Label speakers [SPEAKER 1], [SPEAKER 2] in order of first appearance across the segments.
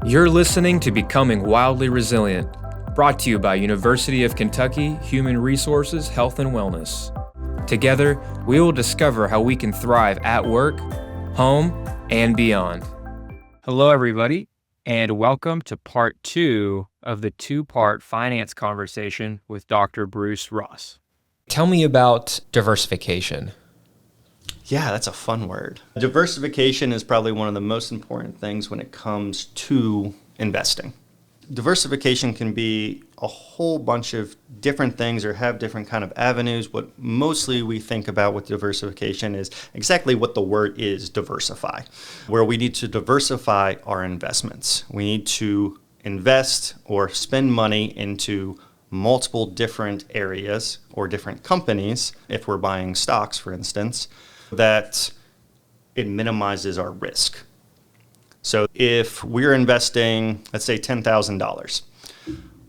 [SPEAKER 1] You're listening to Becoming Wildly Resilient, brought to you by University of Kentucky Human Resources, Health and Wellness. Together, we will discover how we can thrive at work, home, and beyond.
[SPEAKER 2] Hello, everybody, and welcome to part 2 of the 2-part finance conversation with Dr. Bruce Ross.
[SPEAKER 1] Tell me about diversification.
[SPEAKER 3] Yeah, that's a fun word. Diversification is probably one of the most important things when it comes to investing. Diversification can be a whole bunch of different things or have different kind of avenues. What mostly we think about with diversification is exactly what the word is, diversify, where we need to diversify our investments. We need to invest or spend money into multiple different areas or different companies, if we're buying stocks, for instance, that it minimizes our risk. So if we're investing, let's say $10,000,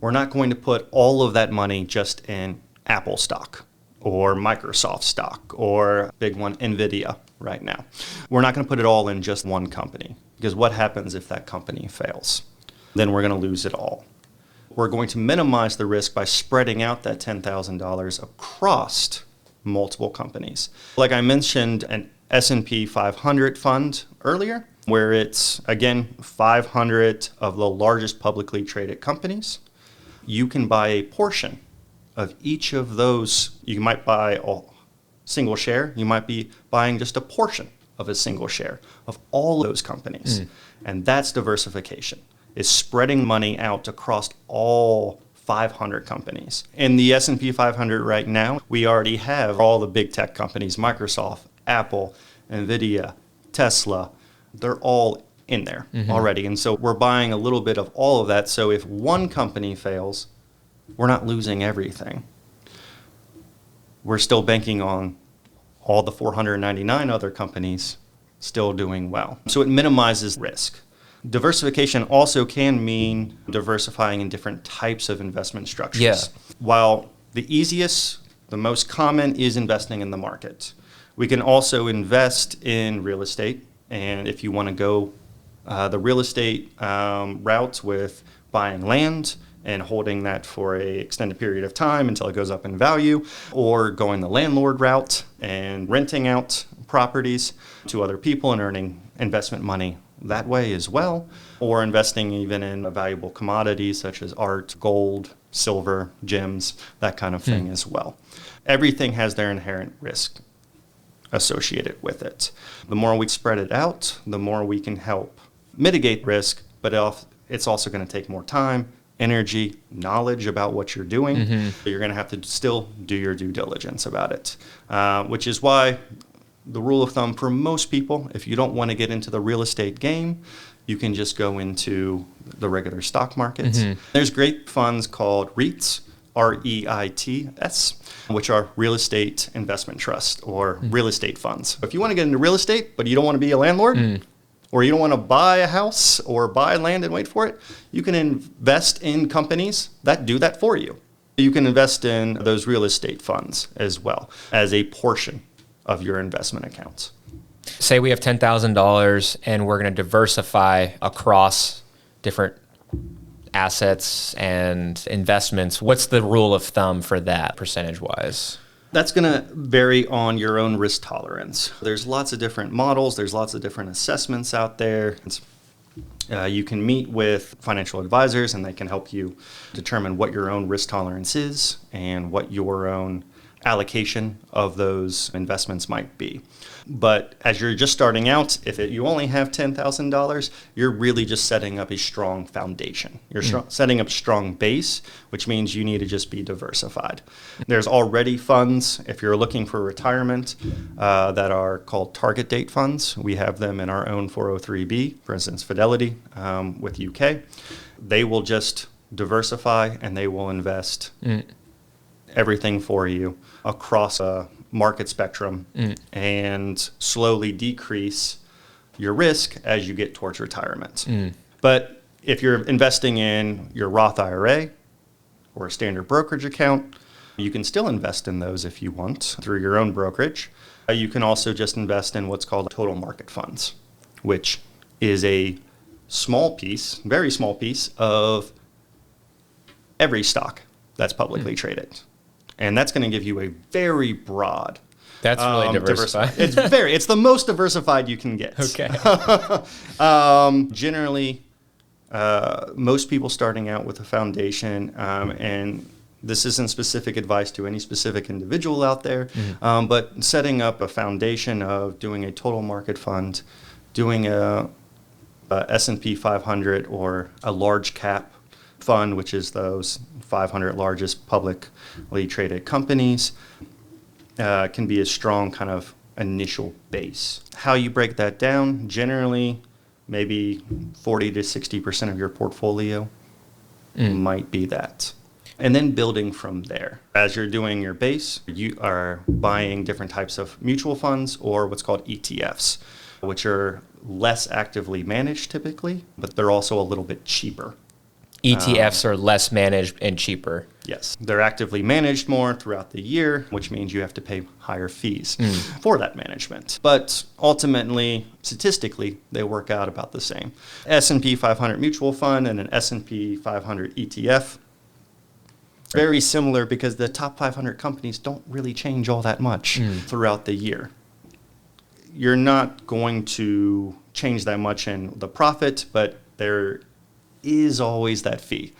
[SPEAKER 3] we're not going to put all of that money just in Apple stock or Microsoft stock or big one, NVIDIA right now. We're not going to put it all in just one company, because what happens if that company fails? Then we're going to lose it all. We're going to minimize the risk by spreading out that $10,000 across multiple companies. Like I mentioned, an S&P 500 fund earlier, where it's, again, 500 of the largest publicly traded companies. You can buy a portion of each of those. You might buy a single share. You might be buying just a portion of a single share of all those companies. And that's diversification, is spreading money out across all 500 companies. In the S&P 500 right now, we already have all the big tech companies, Microsoft, Apple, NVIDIA, Tesla. They're all in there already. And so we're buying a little bit of all of that. So if one company fails, we're not losing everything. We're still banking on all the 499 other companies still doing well. So it minimizes risk. Diversification also can mean diversifying in different types of investment structures.
[SPEAKER 1] Yeah.
[SPEAKER 3] While the easiest, the most common is investing in the market. We can also invest in real estate. And if you want to go the real estate route with buying land and holding that for an extended period of time until it goes up in value, or going the landlord route and renting out properties to other people and earning investment money that way as well, or investing even in valuable commodities such as art, gold, silver, gems, that kind of thing as well. Everything has their inherent risk associated with it. The more we spread it out, the more we can help mitigate risk, but it's also going to take more time, energy, knowledge about what you're doing. You're going to have to still do your due diligence about it, which is why the rule of thumb for most people, if you don't want to get into the real estate game, you can just go into the regular stock markets. There's great funds called REITs, REITs, which are real estate investment trust or real estate funds. If you want to get into real estate, but you don't want to be a landlord, or you don't want to buy a house or buy land and wait for it, you can invest in companies that do that for you. You can invest in those real estate funds as well as a portion of your investment accounts.
[SPEAKER 1] Say we have $10,000 and we're going to diversify across different assets and investments. What's the rule of thumb for that percentage-wise?
[SPEAKER 3] That's going to vary on your own risk tolerance. There's lots of different models. There's lots of different assessments out there. You can meet with financial advisors and they can help you determine what your own risk tolerance is and what your own allocation of those investments might be. But as you're just starting out, if you only have $10,000, you're really just setting up a strong foundation. You're setting up a strong base, which means you need to just be diversified. There's already funds, if you're looking for retirement, that are called target date funds. We have them in our own 403B, for instance, Fidelity with UK. They will just diversify and they will invest everything for you across a market spectrum and slowly decrease your risk as you get towards retirement. But if you're investing in your Roth IRA or a standard brokerage account, you can still invest in those if you want through your own brokerage. You can also just invest in what's called total market funds, which is a small piece, very small piece of every stock that's publicly traded. And that's going to give you a very broad.
[SPEAKER 2] That's really diversified.
[SPEAKER 3] It's the most diversified you can get.
[SPEAKER 2] Okay.
[SPEAKER 3] Generally, most people starting out with a foundation, and this isn't specific advice to any specific individual out there, but setting up a foundation of doing a total market fund, doing a S&P 500 or a large cap fund, which is those 500 largest publicly traded companies, can be a strong kind of initial base. How you break that down, generally, maybe 40 to 60% of your portfolio might be that. And then building from there. As you're doing your base, you are buying different types of mutual funds or what's called ETFs, which are less actively managed typically, but they're also a little bit cheaper.
[SPEAKER 1] ETFs are less managed and cheaper.
[SPEAKER 3] Yes, they're actively managed more throughout the year, which means you have to pay higher fees for that management. But ultimately, statistically, they work out about the same. S&P 500 mutual fund and an S&P 500 ETF, very similar because the top 500 companies don't really change all that much throughout the year. You're not going to change that much in the profit, but there is always that fee,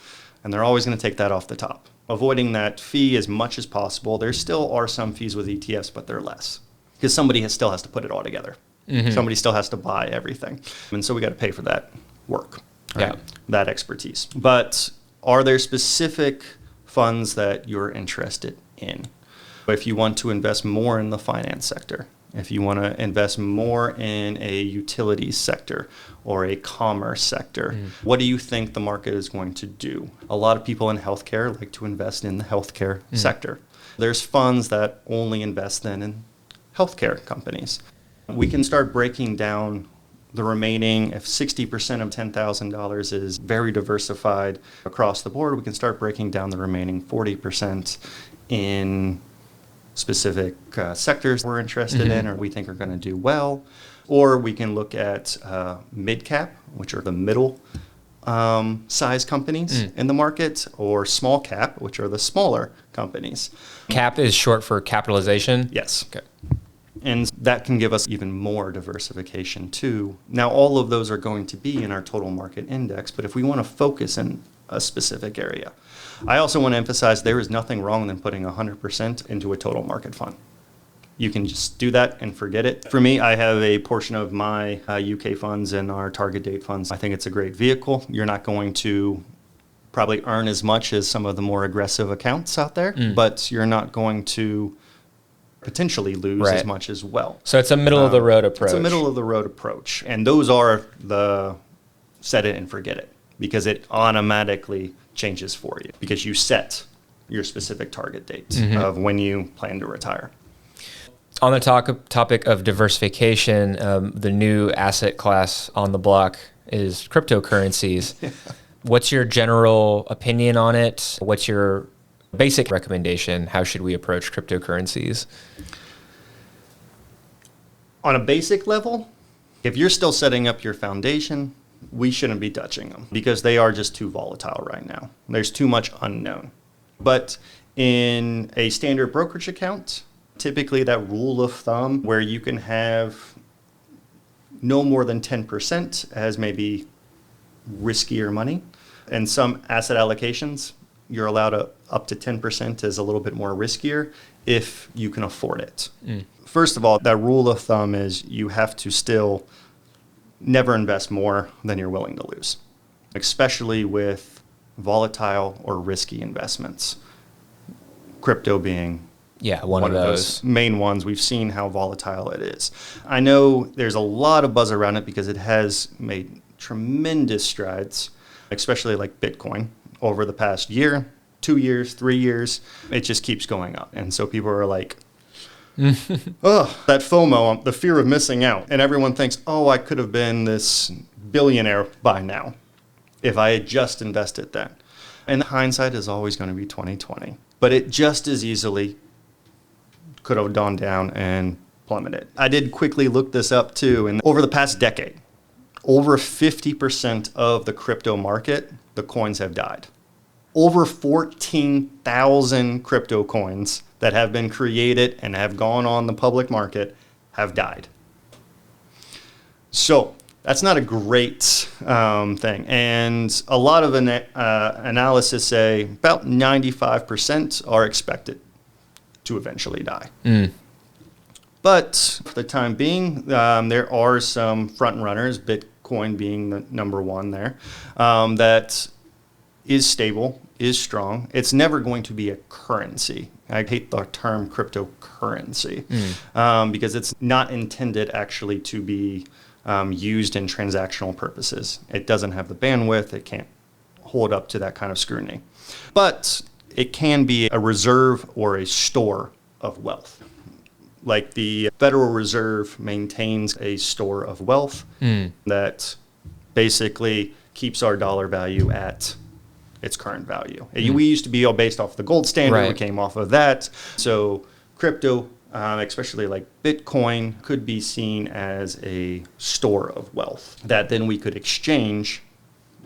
[SPEAKER 3] and they're always going to take that off the top. Avoiding that fee as much as possible. There still are some fees with ETFs, but they're less because somebody still has to put it all together. Somebody still has to buy everything, and so we got to pay for that work, right? That expertise. But are there specific funds that you're interested in? If you want to invest more in the finance sector, if you want to invest more in a utilities sector or a commerce sector, what do you think the market is going to do? A lot of people in healthcare like to invest in the healthcare sector. There's funds that only invest then in healthcare companies. We can start breaking down the remaining, if 60% of $10,000 is very diversified across the board, we can start breaking down the remaining 40% in specific sectors we're interested in or we think are going to do well. Or we can look at mid-cap, which are the middle size companies in the market, or small cap, which are the smaller companies.
[SPEAKER 1] Cap is short for capitalization?
[SPEAKER 3] Yes.
[SPEAKER 1] Okay.
[SPEAKER 3] And that can give us even more diversification too. Now, all of those are going to be in our total market index, but if we want to focus in a specific area, I also want to emphasize there is nothing wrong than putting 100% into a total market fund. You can just do that and forget it. For me, I have a portion of my UK funds and our target date funds. I think it's a great vehicle. You're not going to probably earn as much as some of the more aggressive accounts out there, but you're not going to potentially lose as much as well.
[SPEAKER 1] So it's a middle-of-the-road approach.
[SPEAKER 3] It's a middle-of-the-road approach. And those are the set it and forget it, because it automatically changes for you because you set your specific target date of when you plan to retire.
[SPEAKER 1] On the topic of diversification, the new asset class on the block is cryptocurrencies. What's your general opinion on it? What's your basic recommendation? How should we approach cryptocurrencies?
[SPEAKER 3] On a basic level, if you're still setting up your foundation, we shouldn't be touching them because they are just too volatile right now. There's too much unknown. But in a standard brokerage account, typically that rule of thumb where you can have no more than 10% as maybe riskier money, and some asset allocations, you're allowed up to 10% as a little bit more riskier if you can afford it. First of all, that rule of thumb is you have to still never invest more than you're willing to lose, especially with volatile or risky investments. Crypto being
[SPEAKER 1] one of those
[SPEAKER 3] main ones. We've seen how volatile it is. I know there's a lot of buzz around it because it has made tremendous strides, especially like Bitcoin over the past year, 2 years, 3 years. It just keeps going up. And so people are like, oh, that FOMO, the fear of missing out. And everyone thinks, oh, I could have been this billionaire by now if I had just invested then. And hindsight is always going to be 20/20. But it just as easily could have gone down and plummeted. I did quickly look this up too. And over the past decade, Over 50% of the crypto market, the coins have died. Over 14,000 crypto coins that have been created and have gone on the public market have died. So that's not a great thing. And a lot of analysis say about 95% are expected to eventually die. But for the time being, there are some front runners, Bitcoin being the number one there, that is stable, is strong. It's never going to be a currency. I hate the term cryptocurrency because it's not intended actually to be used in transactional purposes. It doesn't have the bandwidth. It can't hold up to that kind of scrutiny. But it can be a reserve or a store of wealth. Like the Federal Reserve maintains a store of wealth that basically keeps our dollar value at its current value. We used to be all based off the gold standard.
[SPEAKER 1] Right.
[SPEAKER 3] We came off of that. So crypto, especially like Bitcoin, could be seen as a store of wealth that then we could exchange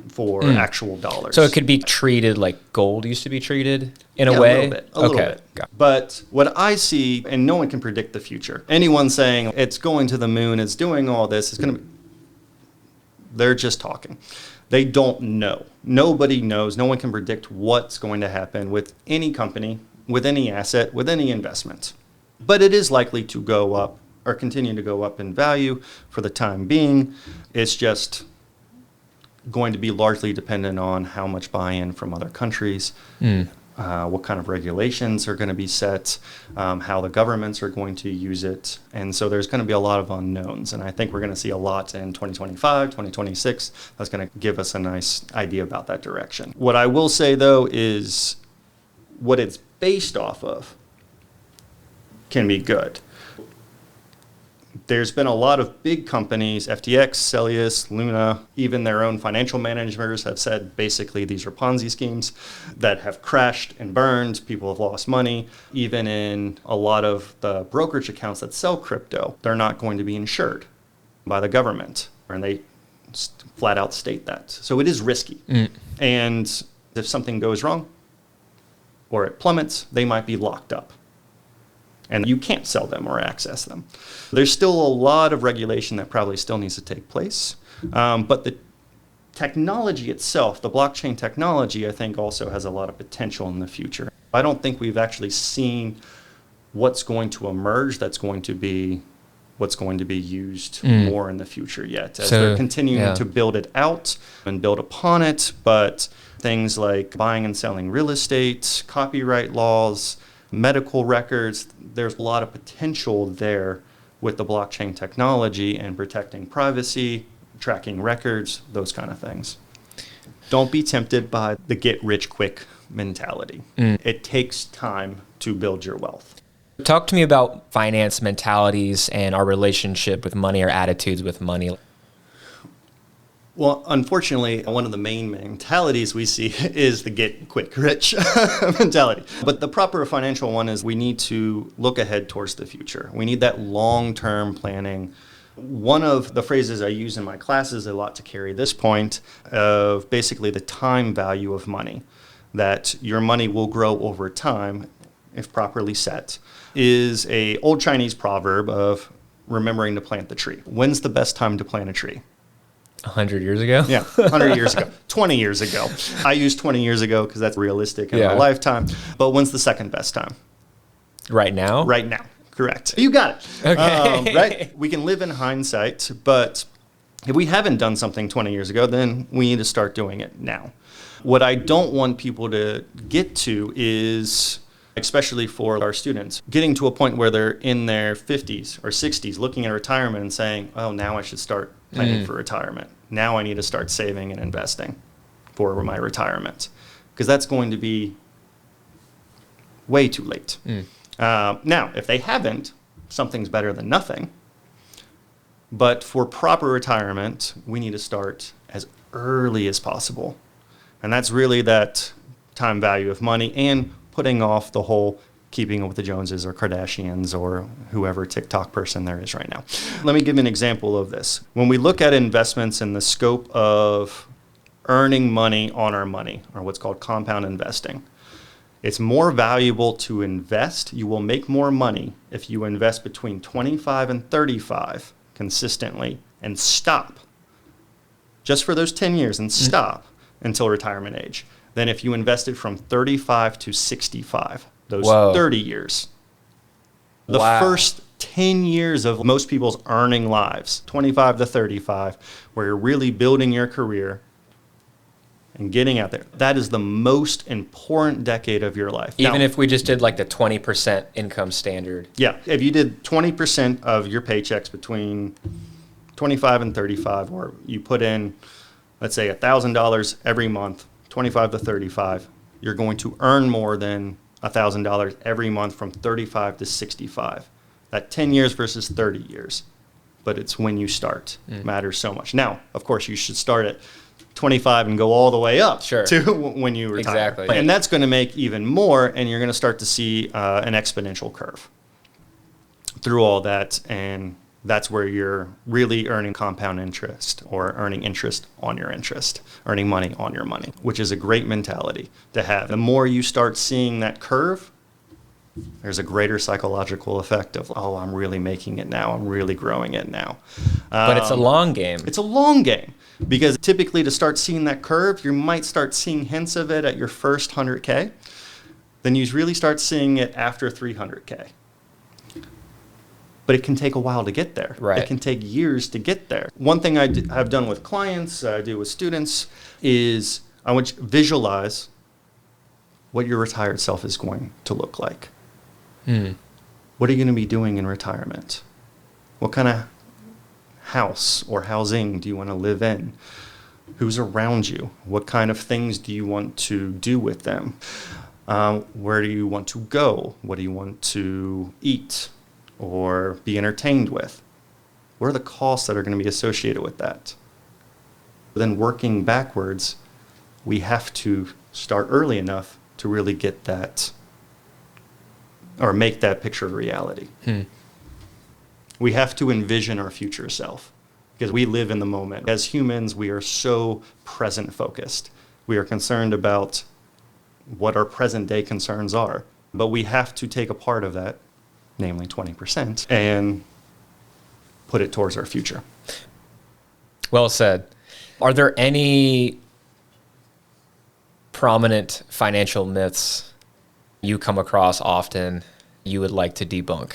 [SPEAKER 3] for actual dollars.
[SPEAKER 1] So it could be treated like gold used to be treated in a way?
[SPEAKER 3] A little bit. But what I see, and no one can predict the future, anyone saying it's going to the moon, it's doing all this, it's going to be, they're just talking. They don't know. Nobody knows. No one can predict what's going to happen with any company, with any asset, with any investment. But it is likely to go up or continue to go up in value for the time being. It's just going to be largely dependent on how much buy-in from other countries, what kind of regulations are going to be set, how the governments are going to use it. And so there's going to be a lot of unknowns. And I think we're going to see a lot in 2025, 2026. That's going to give us a nice idea about that direction. What I will say, though, is what it's based off of can be good. There's been a lot of big companies, FTX, Celsius, Luna, even their own financial managers have said basically these are Ponzi schemes that have crashed and burned. People have lost money. Even in a lot of the brokerage accounts that sell crypto, they're not going to be insured by the government. And they flat out state that. So it is risky. And if something goes wrong or it plummets, they might be locked up. And you can't sell them or access them. There's still a lot of regulation that probably still needs to take place. But the technology itself, the blockchain technology, I think also has a lot of potential in the future. I don't think we've actually seen what's going to emerge that's going to be what's going to be used more in the future yet. As they're continuing to build it out and build upon it. But things like buying and selling real estate, copyright laws, medical records, there's a lot of potential there with the blockchain technology and protecting privacy, tracking records, those kind of things. Don't be tempted by the get-rich-quick mentality. It takes time to build your wealth.
[SPEAKER 1] Talk to me about finance mentalities and our relationship with money or attitudes with money.
[SPEAKER 3] Well, unfortunately, one of the main mentalities we see is the get-quick-rich mentality. But the proper financial one is we need to look ahead towards the future. We need that long-term planning. One of the phrases I use in my classes a lot to carry this point of basically the time value of money, that your money will grow over time if properly set, is an old Chinese proverb of remembering to plant the tree. When's the best time to plant a tree?
[SPEAKER 1] 100 years ago?
[SPEAKER 3] Yeah, 100 years ago, 20 years ago. I use 20 years ago because that's realistic in my lifetime. But when's the second best time?
[SPEAKER 1] Right now?
[SPEAKER 3] Right now, correct. You got it.
[SPEAKER 1] Okay.
[SPEAKER 3] Right? We can live in hindsight, but if we haven't done something 20 years ago, then we need to start doing it now. What I don't want people to get to is, especially for our students, getting to a point where they're in their 50s or 60s looking at retirement and saying, oh, now I should start planning for retirement. Now I need to start saving and investing for my retirement, because that's going to be way too late. Now, if they haven't, something's better than nothing. But for proper retirement, we need to start as early as possible. And that's really that time value of money and putting off the whole keeping up with the Joneses or Kardashians or whoever TikTok person there is right now. Let me give you an example of this. When we look at investments in the scope of earning money on our money, or what's called compound investing, it's more valuable to invest. You will make more money if you invest between 25 and 35 consistently and stop just for those 10 years and stop until retirement age than if you invested from 35 to 65, those 30 years. The first 10 years of most people's earning lives, 25 to 35, where you're really building your career and getting out there. That is the most important decade of your life.
[SPEAKER 1] Even
[SPEAKER 3] now,
[SPEAKER 1] if we just did like the 20% income standard.
[SPEAKER 3] Yeah, if you did 20% of your paychecks between 25 and 35, or you put in, let's say, $1,000 every month, 25 to 35, you're going to earn more than $1,000 every month from 35 to 65. That 10 years versus 30 years. But it's when you start matters so much. Now, of course, you should start at 25 and go all the way up to when you retire.
[SPEAKER 1] Exactly.
[SPEAKER 3] And that's going to make even more, and you're going to start to see an exponential curve through all that, and that's where you're really earning compound interest, or earning interest on your interest, earning money on your money, which is a great mentality to have. The more you start seeing that curve, there's a greater psychological effect of, oh, I'm really making it now. I'm really growing it now.
[SPEAKER 1] But it's a long game.
[SPEAKER 3] It's a long game, because typically to start seeing that curve, you might start seeing hints of it at your first 100K. Then you really start seeing it after 300K. But it can take a while to get there.
[SPEAKER 1] Right.
[SPEAKER 3] It can take years to get there. One thing I've done with clients, I do with students, is I want you to visualize what your retired self is going to look like. What are you going to be doing in retirement? What kind of house or housing do you want to live in? Who's around you? What kind of things do you want to do with them? Where do you want to go? What do you want to eat or be entertained with? What are the costs that are going to be associated with that? Then working backwards, we have to start early enough to really get that, or make that picture a reality. We have to envision our future self, because we live in the moment. As humans, we are so present focused. We are concerned about what our present day concerns are, but we have to take a part of that, namely 20%, and put it towards our future.
[SPEAKER 1] Well said. Are there any prominent financial myths you come across often you would like to debunk?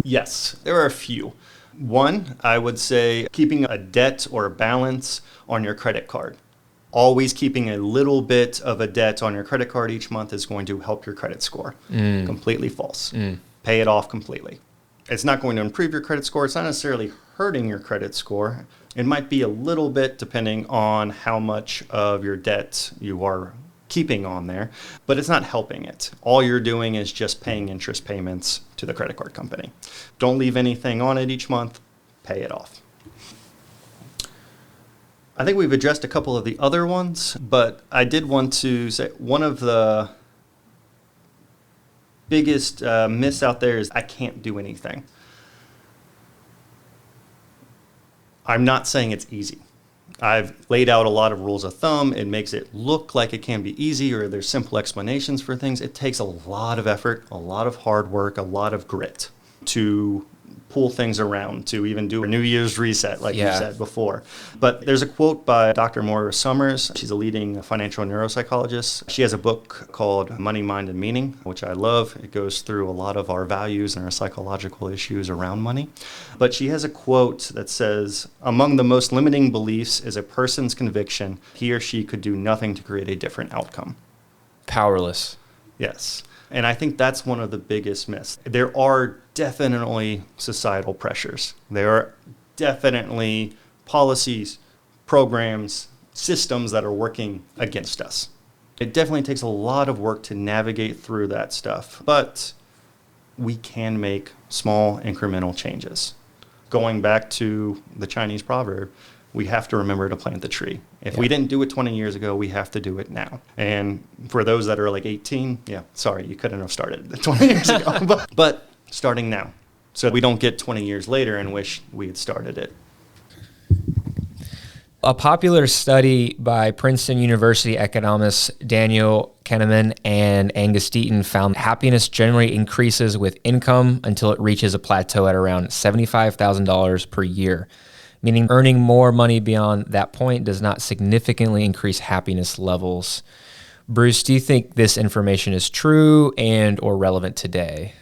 [SPEAKER 3] Yes, there are a few. One, I would say keeping a debt or a balance on your credit card. Always keeping a little bit of a debt on your credit card each month is going to help your credit score. Completely false. Pay it off completely. It's not going to improve your credit score. It's not necessarily hurting your credit score. It might be a little bit depending on how much of your debt you are keeping on there, but it's not helping it. All you're doing is just paying interest payments to the credit card company. Don't leave anything on it each month. Pay it off. I think we've addressed a couple of the other ones, but I did want to say one of the biggest myths out there is I can't do anything. I'm not saying it's easy. I've laid out a lot of rules of thumb. It makes it look like it can be easy, or there's simple explanations for things. It takes a lot of effort, a lot of hard work, a lot of grit to pull things around, to even do a New Year's reset, like you said before. But there's a quote by Dr. Moira Summers. She's a leading financial neuropsychologist. She has a book called Money, Mind, and Meaning, which I love. It goes through a lot of our values and our psychological issues around money. But she has a quote that says, among the most limiting beliefs is a person's conviction he or she could do nothing to create a different outcome.
[SPEAKER 1] Powerless.
[SPEAKER 3] Yes. And I think that's one of the biggest myths. There are definitely societal pressures. There are definitely policies, programs, systems that are working against us. It definitely takes a lot of work to navigate through that stuff, but we can make small incremental changes. Going back to the Chinese proverb, we have to remember to plant the tree. If we didn't do it 20 years ago, we have to do it now. And for those that are like 18, sorry, you couldn't have started 20 years ago, but starting now. So we don't get 20 years later and wish we had started it.
[SPEAKER 1] A popular study by Princeton University economists Daniel Kahneman and Angus Deaton found happiness generally increases with income until it reaches a plateau at around $75,000 per year, meaning earning more money beyond that point does not significantly increase happiness levels. Bruce, do you think this information is true and or relevant today?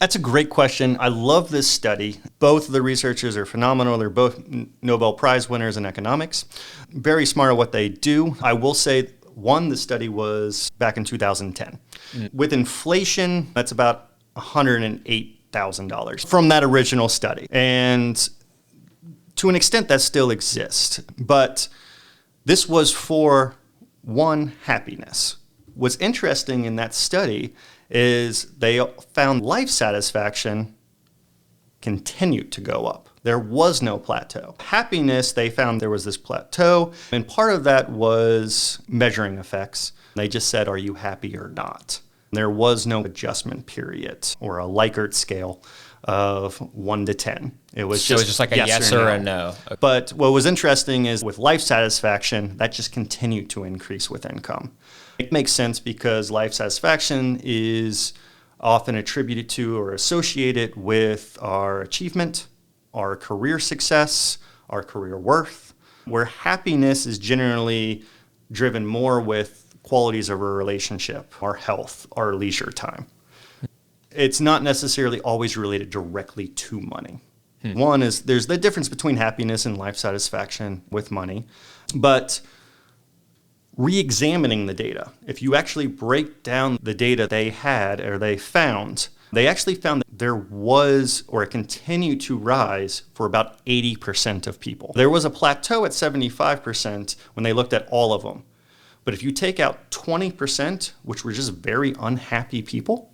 [SPEAKER 3] That's a great question. I love this study. Both of the researchers are phenomenal. They're both Nobel Prize winners in economics. Very smart at what they do. I will say, one, the study was back in 2010. With inflation, that's about $108,000 from that original study. And to an extent, that still exists. But this was for, one, happiness. What's interesting in that study is they found life satisfaction continued to go up. There was no plateau. Happiness, they found there was this plateau, and part of that was measuring effects. They just said, are you happy or not? There was no adjustment period or a Likert scale of 1 to 10. It was just
[SPEAKER 1] like a yes or a no. Okay.
[SPEAKER 3] But what was interesting is with life satisfaction, that just continued to increase with income. It makes sense because life satisfaction is often attributed to or associated with our achievement, our career success, our career worth, where happiness is generally driven more with qualities of a relationship, our health, our leisure time. It's not necessarily always related directly to money. One is there's the difference between happiness and life satisfaction with money, but re-examining the data, if you actually break down the data they had or they actually found that there was or it continued to rise for about 80% of people. There was a plateau at 75% when they looked at all of them. But if you take out 20%, which were just very unhappy people,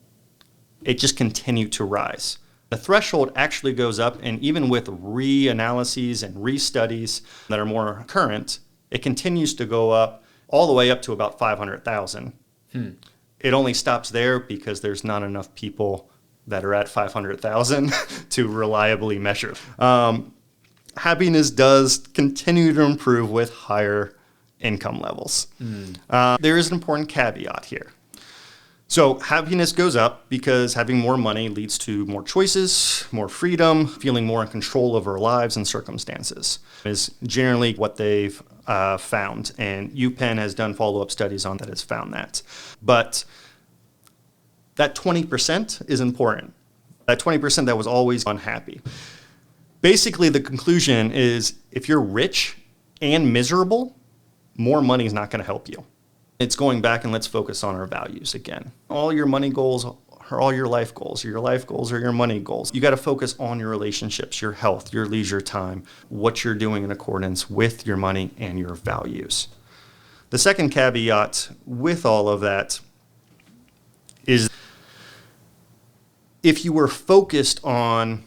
[SPEAKER 3] it just continued to rise. The threshold actually goes up, and even with reanalyses and restudies that are more current, it continues to go up all the way up to about 500,000. It only stops there because there's not enough people that are at 500,000 to reliably measure. Happiness does continue to improve with higher income levels. There is an important caveat here. So happiness goes up because having more money leads to more choices, more freedom, feeling more in control of our lives and circumstances is generally what they've found. And UPenn has done follow-up studies on that has found that. But that 20% is important. That 20% that was always unhappy. Basically, the conclusion is if you're rich and miserable, more money is not going to help you. It's going back and let's focus on our values again. All your money goals are all your life goals. Your life goals are your money goals. You got to focus on your relationships, your health, your leisure time, what you're doing in accordance with your money and your values. The second caveat with all of that is if you were focused on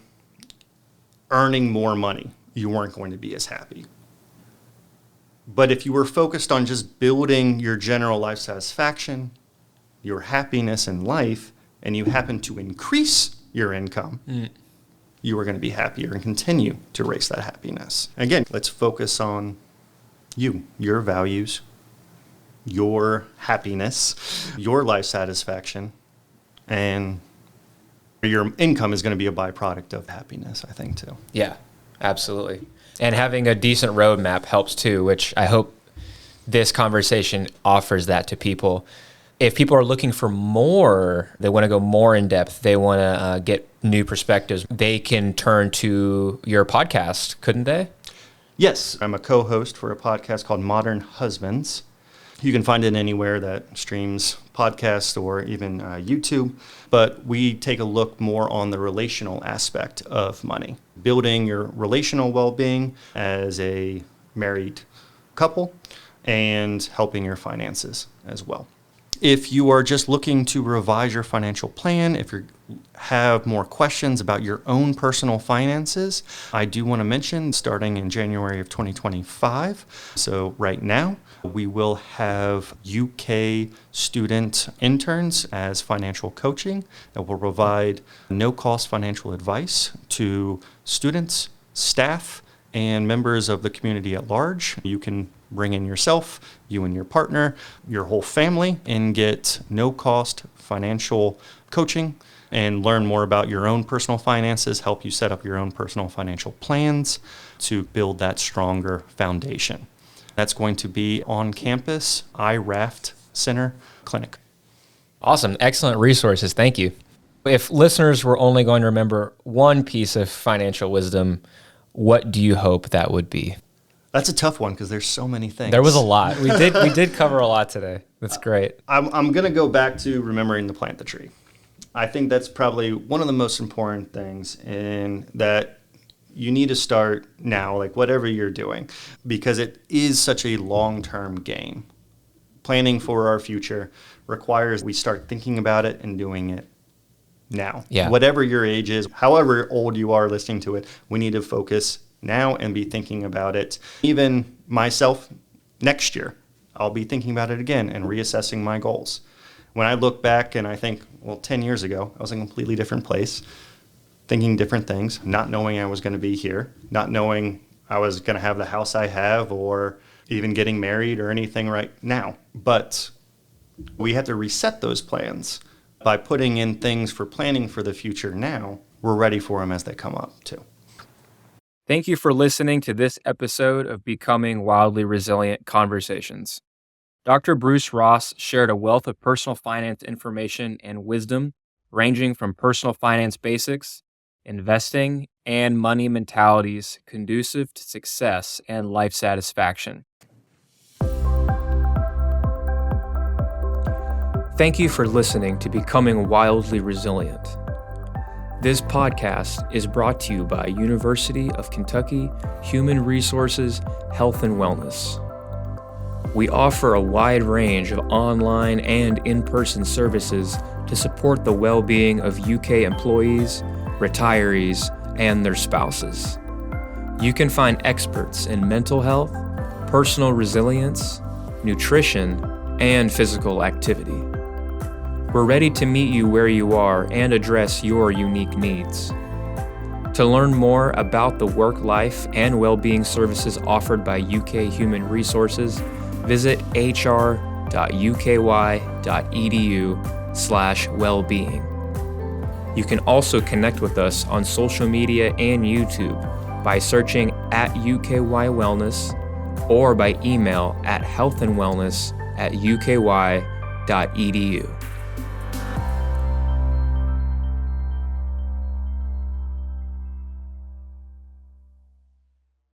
[SPEAKER 3] earning more money, you weren't going to be as happy. But if you were focused on just building your general life satisfaction, your happiness in life, and you happen to increase your income, you are going to be happier and continue to raise that happiness. Again, let's focus on you, your values, your happiness, your life satisfaction, and your income is going to be a byproduct of happiness, I think, too.
[SPEAKER 1] Yeah, absolutely. And having a decent roadmap helps too, which I hope this conversation offers that to people. If people are looking for more, they want to go more in depth, they want to get new perspectives, they can turn to your podcast, couldn't they?
[SPEAKER 3] Yes, I'm a co-host for a podcast called Modern Husbands. You can find it anywhere that streams podcasts or even YouTube. But we take a look more on the relational aspect of money, building your relational well-being as a married couple and helping your finances as well. if you are just looking to revise your financial plan, if you have more questions about your own personal finances, I do want to mention starting in January of 2025. So right now, we will have UK student interns as financial coaching that will provide no-cost financial advice to students, staff, and members of the community at large. You can bring in yourself, you and your partner, your whole family, and get no-cost financial coaching and learn more about your own personal finances, help you set up your own personal financial plans to build that stronger foundation. That's going to be on campus, iRaft Center Clinic.
[SPEAKER 1] Awesome. Excellent resources. Thank you. If listeners were only going to remember one piece of financial wisdom, what do you hope that would be?
[SPEAKER 3] That's a tough one because there's so many things.
[SPEAKER 1] There was a lot. We did cover a lot today. That's great.
[SPEAKER 3] I'm going to go back to remembering to plant the tree. I think that's probably one of the most important things, in that you need to start now, like whatever you're doing, because it is such a long-term game. Planning for our future requires we start thinking about it and doing it now.
[SPEAKER 1] Yeah.
[SPEAKER 3] Whatever your age is, however old you are listening to it, we need to focus now and be thinking about it. Even myself, next year, I'll be thinking about it again and reassessing my goals. When I look back and I think, 10 years ago, I was in a completely different place, thinking different things, not knowing I was going to be here, not knowing I was going to have the house I have or even getting married or anything right now. But we have to reset those plans by putting in things for planning for the future now. We're ready for them as they come up too.
[SPEAKER 1] Thank you for listening to this episode of Becoming Wildly Resilient Conversations. Dr. Bruce Ross shared a wealth of personal finance information and wisdom, ranging from personal finance basics, investing, and money mentalities conducive to success and life satisfaction. Thank you for listening to Becoming Wildly Resilient. This podcast is brought to you by University of Kentucky Human Resources, Health and Wellness. We offer a wide range of online and in-person services to support the well-being of UK employees, retirees, and their spouses. You can find experts in mental health, personal resilience, nutrition, and physical activity. We're ready to meet you where you are and address your unique needs. To learn more about the work, life, and well-being services offered by UK Human Resources, visit hr.uky.edu/wellbeing. You can also connect with us on social media and YouTube by searching @UKY Wellness or by email at healthandwellness@uky.edu.